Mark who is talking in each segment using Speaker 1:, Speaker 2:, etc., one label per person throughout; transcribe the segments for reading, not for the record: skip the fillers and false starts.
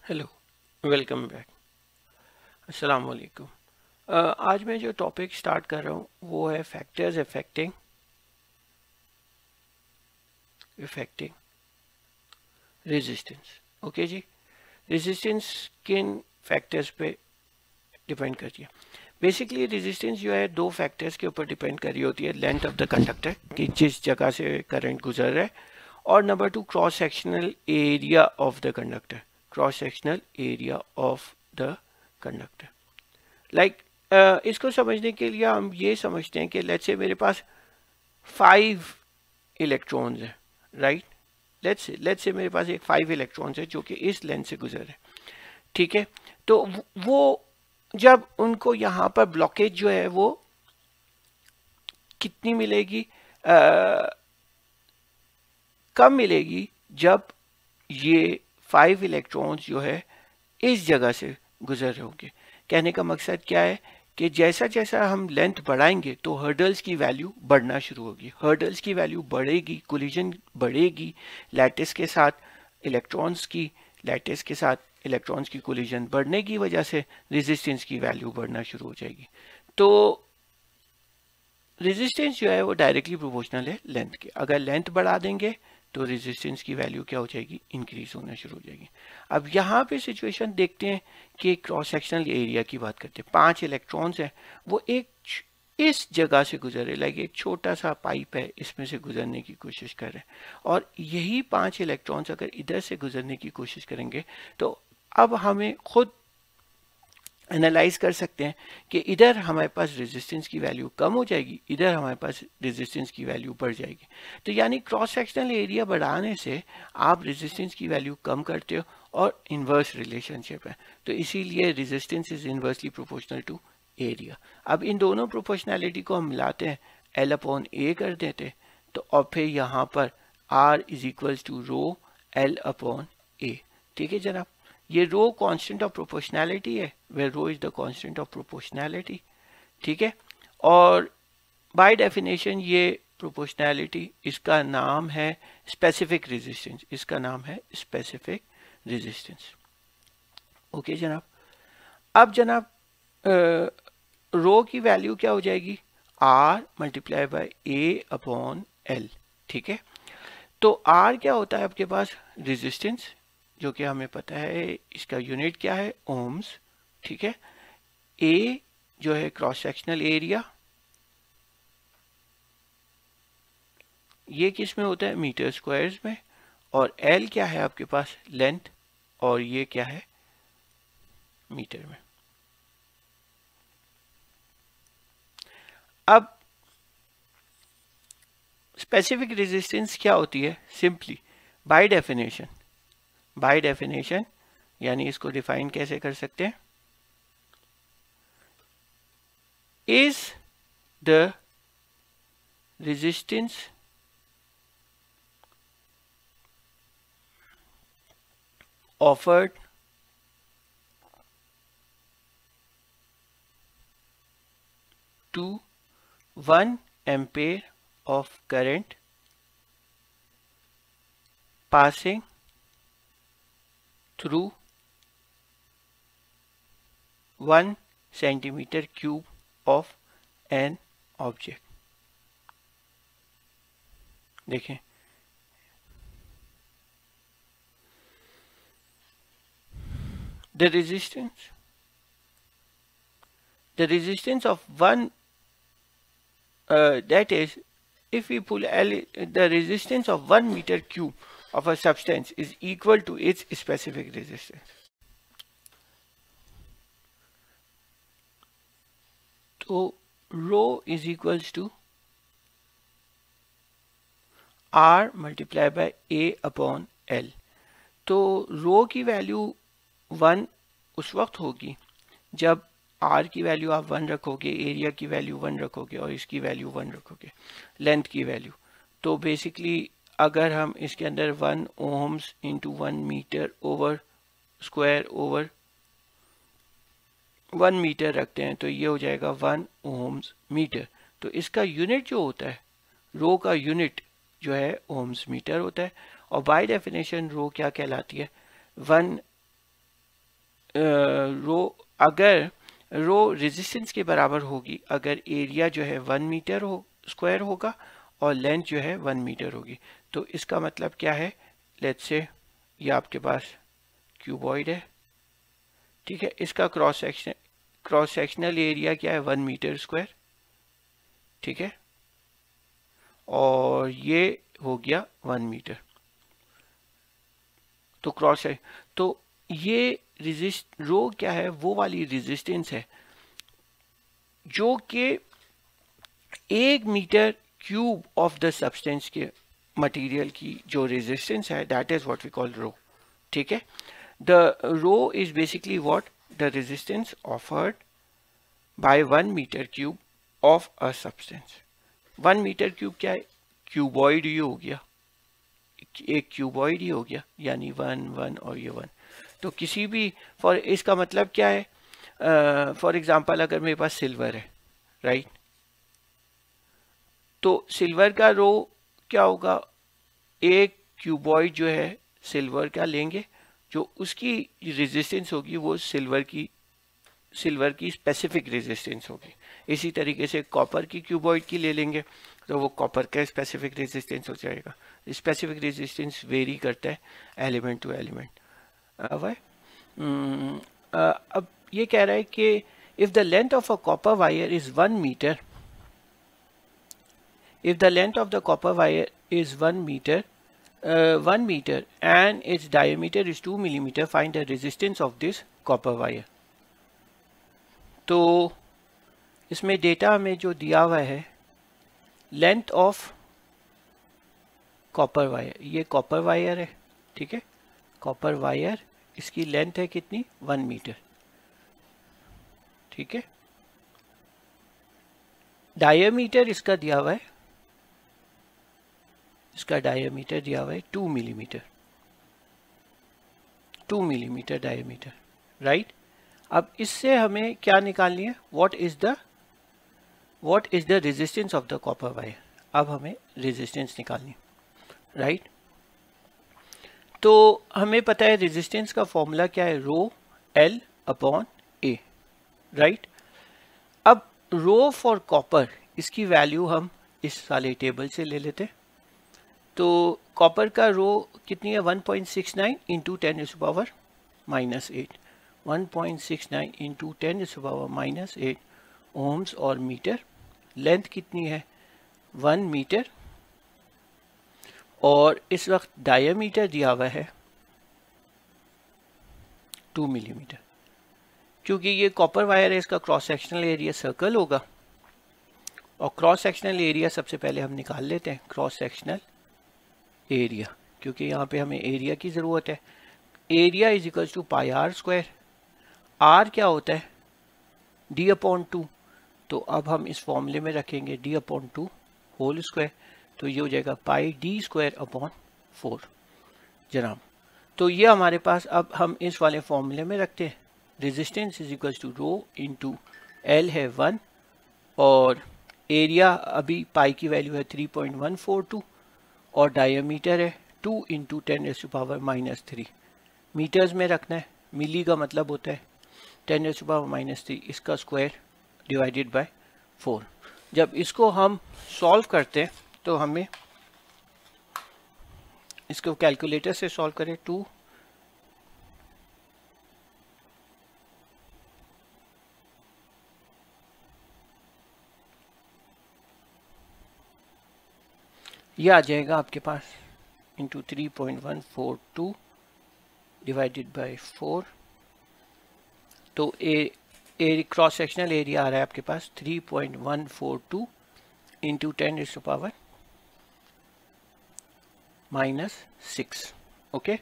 Speaker 1: Hello, welcome back. अस्सलाम वालेकुम। आज मैं जो टॉपिक स्टार्ट कर रहा हूँ वो है फैक्टर्स अफेक्टिंग रेजिस्टेंस। ओके जी, रेजिस्टेंस किन फैक्टर्स पे डिपेंड करती है? बेसिकली रेजिस्टेंस जो है दो फैक्टर्स के ऊपर डिपेंड कर रही होती है। लेंथ ऑफ द कंडक्टर कि जिस जगह से करंट गुजर रहा है, और number two cross sectional area of the conductor. Cross sectional area of the conductor like इसको समझने के लिए हम ये समझते हैं कि लेट्स से मेरे पास 5 इलेक्ट्रॉन्स हैं, राइट। लेट्स से मेरे पास एक 5 इलेक्ट्रॉन्स है जो कि इस लेंथ से गुजर है, ठीक है। तो वो जब उनको यहाँ पर ब्लॉकेज जो है वो कितनी मिलेगी, कम मिलेगी जब ये 5 इलेक्ट्रॉन्स जो है इस जगह से गुजर रहे होंगे। कहने का मकसद क्या है कि जैसा जैसा हम लेंथ बढ़ाएंगे तो हर्डल्स की वैल्यू बढ़ना शुरू होगी। हर्डल्स की वैल्यू बढ़ेगी, कोलिजन बढ़ेगी लैटिस के साथ इलेक्ट्रॉन्स की, लैटिस के साथ इलेक्ट्रॉन्स की कोलिजन बढ़ने की वजह से रेजिस्टेंस की वैल्यू बढ़ना शुरू हो जाएगी। तो रेजिस्टेंस जो है वो डायरेक्टली प्रोपोर्शनल है लेंथ के। अगर लेंथ बढ़ा देंगे तो रेजिस्टेंस की वैल्यू क्या हो जाएगी, इंक्रीज होना शुरू हो जाएगी। अब यहाँ पे सिचुएशन देखते हैं कि क्रॉस सेक्शनल एरिया की बात करते हैं। 5 इलेक्ट्रॉन्स हैं, वो एक इस जगह से गुजर रहे, लाइक एक छोटा सा पाइप है, इसमें से गुजरने की कोशिश कर रहे हैं। और यही 5 इलेक्ट्रॉन्स अगर इधर से गुजरने की कोशिश करेंगे तो अब हमें खुद एनालाइज कर सकते हैं कि इधर हमारे पास रेजिस्टेंस की वैल्यू कम हो जाएगी, इधर हमारे पास रेजिस्टेंस की वैल्यू बढ़ जाएगी। तो यानी क्रॉस सेक्शनल एरिया बढ़ाने से आप रेजिस्टेंस की वैल्यू कम करते हो और इन्वर्स रिलेशनशिप है। तो इसीलिए resistance is inversely proportional to area. अब इन दोनों प्रोपोर्शनैलिटी को हम मिलाते हैं, एल अपॉन ए कर देते, तो और फिर यहाँ पर R is equals to rho L upon A. ठीक है जनाब, ये रो कांस्टेंट ऑफ प्रोपोर्शनैलिटी है, where rho is the constant of proportionality, ठीक है। और बाय डेफिनेशन ये प्रोपोर्शनैलिटी, इसका नाम है स्पेसिफिक रेजिस्टेंस, इसका नाम है स्पेसिफिक रेजिस्टेंस। ओके जनाब। अब जनाब रो की वैल्यू क्या हो जाएगी, R multiply by A upon L, ठीक है। तो आर क्या होता है आपके पास, रेजिस्टेंस, जो कि हमें पता है इसका यूनिट क्या है, ओम्स, ठीक है। ए जो है क्रॉस सेक्शनल एरिया, ये किस में होता है, मीटर स्क्वायर्स में। और एल क्या है आपके पास, लेंथ, और ये क्या है, मीटर में। अब स्पेसिफिक रेजिस्टेंस क्या होती है, सिंपली बाय डेफिनेशन यानी इसको डिफाइन कैसे कर सकते हैं, is the resistance offered to 1 ampere of current passing through 1 centimeter cube of an object। देखें, the resistance of one, that is, if we pull the resistance of 1 meter cube of a substance is equal to its specific resistance। तो rho is equals to R multiply by A upon L. तो rho की value 1 उस वक्त होगी जब are की value आप 1 रखोगे, एरिया की वैल्यू 1 रखोगे और इसकी वैल्यू 1 रखोगे, लेंथ की वैल्यू। तो बेसिकली अगर हम इसके अंदर 1 ohms into 1 metre over square over 1 metre रखते हैं तो ये हो जाएगा 1 ओम्स मीटर। तो इसका यूनिट जो होता है, रो का यूनिट जो है ओम्स मीटर होता है। और बाय डेफिनेशन रो क्या कहलाती है, 1 रो, अगर रो रेजिस्टेंस के बराबर होगी अगर एरिया जो है 1 मीटर हो स्क्वायर होगा और लेंथ जो है 1 मीटर होगी। तो इसका मतलब क्या है, लेट्स से ये आपके पास क्यूबॉइड है, ठीक है, इसका क्रॉस सेक्शनल एरिया क्या है 1 मीटर स्क्वायर, ठीक है, और ये हो गया 1 मीटर। तो क्रॉस है, तो ये रो क्या है, वो वाली रेजिस्टेंस है जो कि 1 metre cube of the substance के मटेरियल की जो रेजिस्टेंस है, that is what we call rho, ठीक है। The rho is basically what, the resistance offered by 1 metre cube of a substance. 1 metre cube क्या है, क्यूबॉइड ही हो गया, एक क्यूबॉइड ही हो गया, यानी 1 1 और ये 1। तो किसी भी फॉर, इसका मतलब क्या है, फॉर एग्जांपल अगर मेरे पास सिल्वर है, राइट, तो सिल्वर का रो क्या होगा, एक क्यूबॉइड जो है सिल्वर का लेंगे, जो उसकी रेजिस्टेंस होगी वो सिल्वर की स्पेसिफिक रेजिस्टेंस होगी। इसी तरीके से कॉपर की क्यूबॉइड की ले लेंगे तो वो कॉपर का स्पेसिफिक रेजिस्टेंस हो जाएगा। स्पेसिफिक रेजिस्टेंस वेरी करता है एलिमेंट टू एलिमेंट। अब ये कह रहा है कि if the length of a copper wire is 1 metre, if the length of the copper wire is 1 meter and its diameter is 2 millimeter, find the resistance of this copper wire। तो इसमें data हमें जो दिया हुआ है, length of copper wire, ये copper wire है, ठीक है, कॉपर वायर, इसकी लेंथ है कितनी, 1 मीटर, ठीक है। डायमीटर इसका दिया हुआ है, इसका डायमीटर दिया हुआ है 2 मिलीमीटर, 2 मिलीमीटर डायमीटर, राइट। अब इससे हमें क्या निकालनी है, what is the resistance of the copper wire. अब हमें रेजिस्टेंस निकालनी है, राइट। तो हमें पता है रेजिस्टेंस का फॉर्मूला क्या है, रो एल अपॉन ए, राइट। अब रो फॉर कॉपर, इसकी वैल्यू हम इस वाले टेबल से ले लेते हैं। तो कॉपर का रो कितनी है, 1.69 इंटू 10⁻⁻8, 1.69 इंटू 10⁻⁻8 ओम्स और मीटर। लेंथ कितनी है, 1 मीटर, और इस वक्त डायमीटर दिया हुआ है 2 मिलीमीटर। क्योंकि ये कॉपर वायर है, इसका क्रॉस सेक्शनल एरिया सर्कल होगा, और क्रॉस सेक्शनल एरिया सबसे पहले हम निकाल लेते हैं, क्रॉस सेक्शनल एरिया, क्योंकि यहाँ पे हमें एरिया की ज़रूरत है। Area is equals to pi R square, R क्या होता है, डी अपॉन 2, तो अब हम इस फॉर्मूले में रखेंगे डी अपॉन 2 होल स्क्वायर, तो ये हो जाएगा पाई डी स्क्वायर अपॉन 4 जनाब। तो ये हमारे पास, अब हम इस वाले फॉर्मूले में रखते हैं, resistance is equals to rho into L है 1, और एरिया अभी पाई की वैल्यू है 3.142, और डायमीटर है 2 इंटू 10⁻⁻3, मीटर्स में रखना है, मिली का मतलब होता है 10⁻⁻3, इसका स्क्वायर डिवाइडेड बाय 4। जब इसको हम सॉल्व करते हैं तो हमें इसको कैलकुलेटर से सॉल्व करें, 2 ये आ जाएगा आपके पास इंटू 3.142 डिवाइडेड बाय 4, तो क्रॉस सेक्शनल एरिया आ रहा है आपके पास 3.142 इंटू 10⁻⁻6, ओके।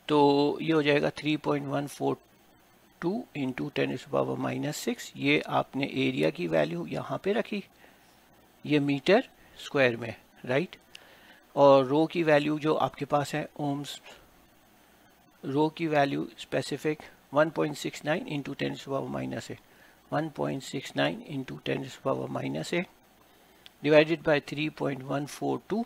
Speaker 1: तो ये हो जाएगा 3.142 इंटू 10⁻⁻6, ये आपने एरिया की वैल्यू यहाँ पे रखी, ये मीटर स्क्वायर में, राइट। और रो की वैल्यू जो आपके पास है ओम्स, रो की value specific 1.69 into 10⁻⁻8, 1.69 into 10⁻⁻8 divided by 3.142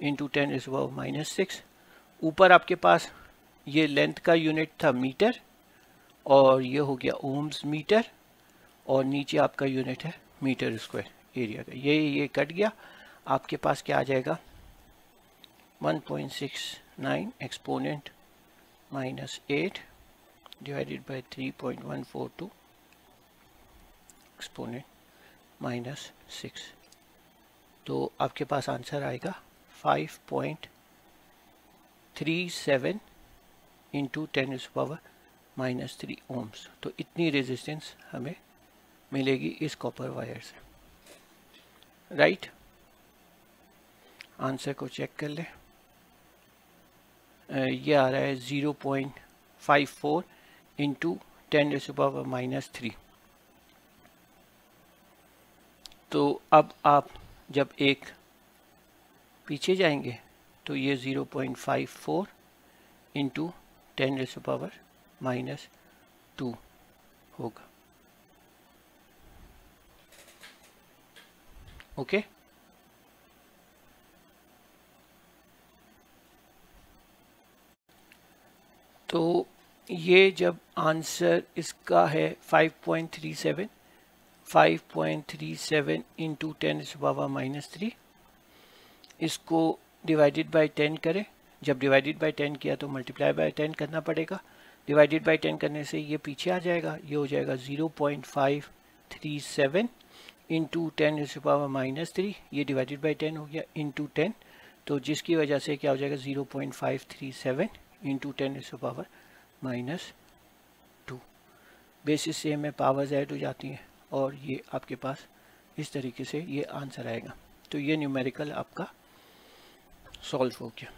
Speaker 1: into 10⁻⁻6। ऊपर आपके पास ये लेंथ का यूनिट था मीटर, और ये हो गया ओम्स मीटर, और नीचे आपका यूनिट है मीटर स्क्वायर एरिया का। ये कट गया, आपके पास क्या आ जाएगा 1.69 एक्सपोनेंट -8 डिवाइडेड बाय 3.142 एक्सपोनेंट -6। तो आपके पास आंसर आएगा 5.37 इंटू 10⁻³ ओम्स। तो इतनी रेजिस्टेंस हमें मिलेगी इस कॉपर वायर से, राइट। आंसर को चेक कर ले। ये आ रहा है 0.54 इंटू 10⁻³ तो अब आप जब एक पीछे जाएंगे तो ये 0.54 इंटू 10⁻² होगा। ओके, तो ये जब आंसर इसका है 5.37 इंटू 10⁻³ इसको डिवाइडेड बाय 10 करें। जब डिवाइडेड बाय 10 किया तो मल्टीप्लाई बाय 10 करना पड़ेगा। डिवाइडेड बाय 10 करने से ये पीछे आ जाएगा, ये हो जाएगा 0.537 इंटू 10⁻³ ये डिवाइडेड बाय 10 हो गया इंटू 10, तो जिसकी वजह से क्या हो जाएगा 0.537 इंटू 10⁻²। बेसिस से हमें पावर्स ऐड हो जाती हैं और ये आपके पास इस तरीके से ये आंसर आएगा। तो ये न्यूमेरिकल आपका सॉल्व हो गया।